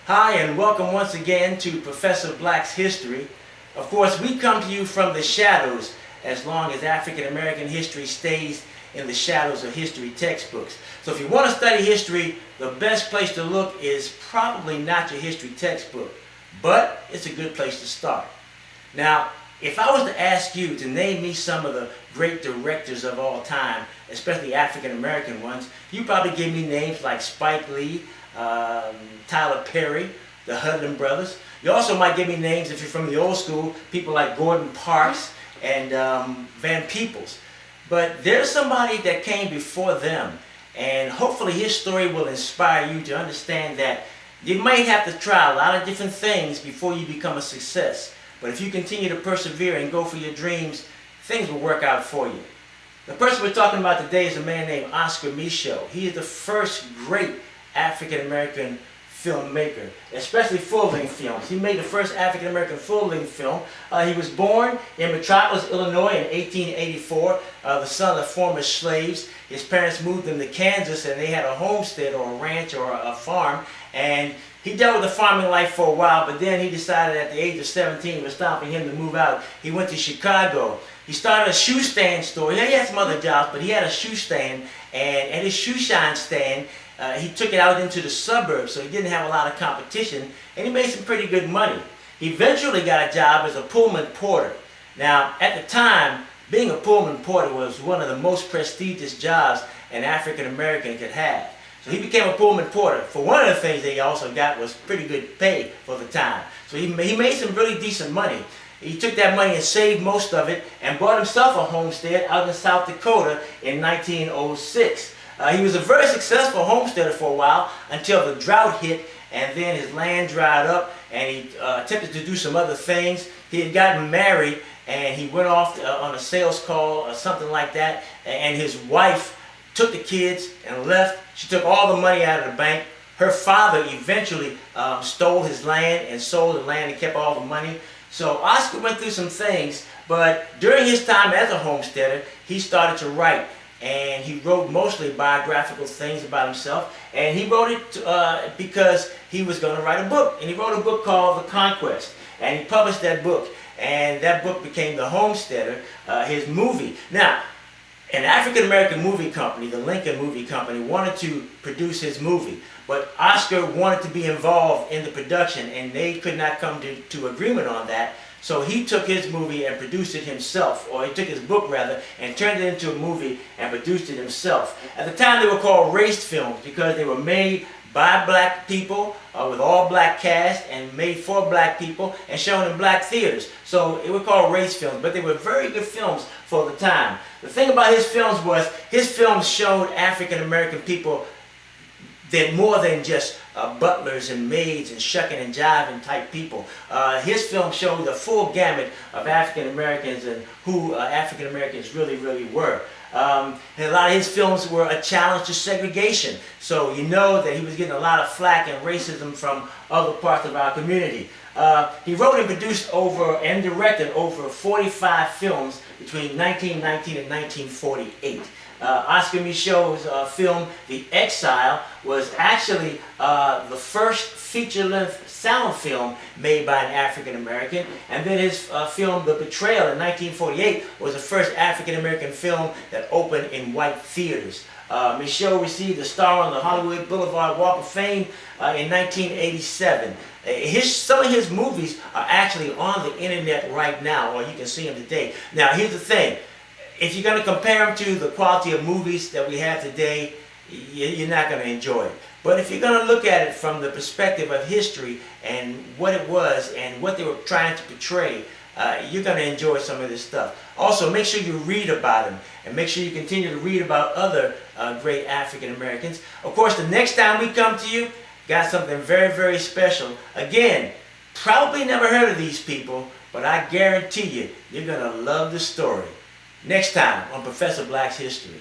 Hi, and welcome once again to Professor Black's History. Of course, we come to you from the shadows as long as African American history stays in the shadows of history textbooks. So if you want to study history, the best place to look is probably not your history textbook, but it's a good place to start. Now, if I was to ask you to name me some of the great directors of all time, especially African American ones, you probably give me names like Spike Lee, Tyler Perry, the Hudlin brothers. You also might give me names, if you're from the old school, people like Gordon Parks and Van Peebles. But there's somebody that came before them, and hopefully his story will inspire you to understand that you might have to try a lot of different things before you become a success. But if you continue to persevere and go for your dreams, things will work out for you. The person we're talking about today is a man named Oscar Micheaux. He is the first great African-American filmmaker, especially full-length films. He made the first African-American full-length film. He was born in Micheaux, Illinois in 1884, the son of former slaves. His parents moved him to Kansas, and they had a homestead or a ranch or a farm, and he dealt with the farming life for a while, but then he decided at the age of 17 it was time for him to move out. He went to Chicago. He started a shoe stand store. He had some other jobs, but he had a shoe stand, and at his shoe shine stand, he took it out into the suburbs, so he didn't have a lot of competition, and he made some pretty good money. He eventually got a job as a Pullman porter. Now, at the time, being a Pullman porter was one of the most prestigious jobs an African American could have. So he became a Pullman porter. For one of the things that he also got was pretty good pay for the time. So he made some really decent money. He took that money and saved most of it and bought himself a homestead out in South Dakota in 1906. He was a very successful homesteader for a while until the drought hit, and then his land dried up, and he attempted to do some other things. He had gotten married, and he went off on a sales call or something like that, and his wife took the kids and left. She took all the money out of the bank. Her father eventually stole his land and sold the land and kept all the money. So Oscar went through some things, but during his time as a homesteader, he started to write. And he wrote mostly biographical things about himself. And he wrote it because he was going to write a book. And he wrote a book called The Conquest. And he published that book. And that book became The Homesteader, his movie. Now, an African-American movie company, the Lincoln Movie Company, wanted to produce his movie. But Oscar wanted to be involved in the production, and they could not come to agreement on that. So he took his movie and produced it himself, or he took his book rather, and turned it into a movie and produced it himself. At the time they were called race films because they were made by black people with all black cast and made for black people and shown in black theaters. So it was called race films, but they were very good films for the time. The thing about his films was his films showed African American people that more than just butlers and maids and shucking and jiving type people. His film showed the full gamut of African Americans and who African Americans really, really were. And a lot of his films were a challenge to segregation. So you know that he was getting a lot of flack and racism from other parts of our community. He wrote and produced and directed over 45 films between 1919 and 1948. Oscar Micheaux's film, The Exile, was actually the first feature-length sound film made by an African-American, and then his film, The Betrayal, in 1948, was the first African-American film that opened in white theaters. Micheaux received a star on the Hollywood Boulevard Walk of Fame in 1987. Some of his movies are actually on the internet right now, or you can see them today. Now, here's the thing. If you're going to compare them to the quality of movies that we have today, you're not going to enjoy it. But if you're going to look at it from the perspective of history and what it was and what they were trying to portray, you're going to enjoy some of this stuff. Also, make sure you read about them, and make sure you continue to read about other great African Americans. Of course, the next time we come to you, got something very, very special. Again, probably never heard of these people, but I guarantee you, you're going to love the story. Next time on Professor Black's History.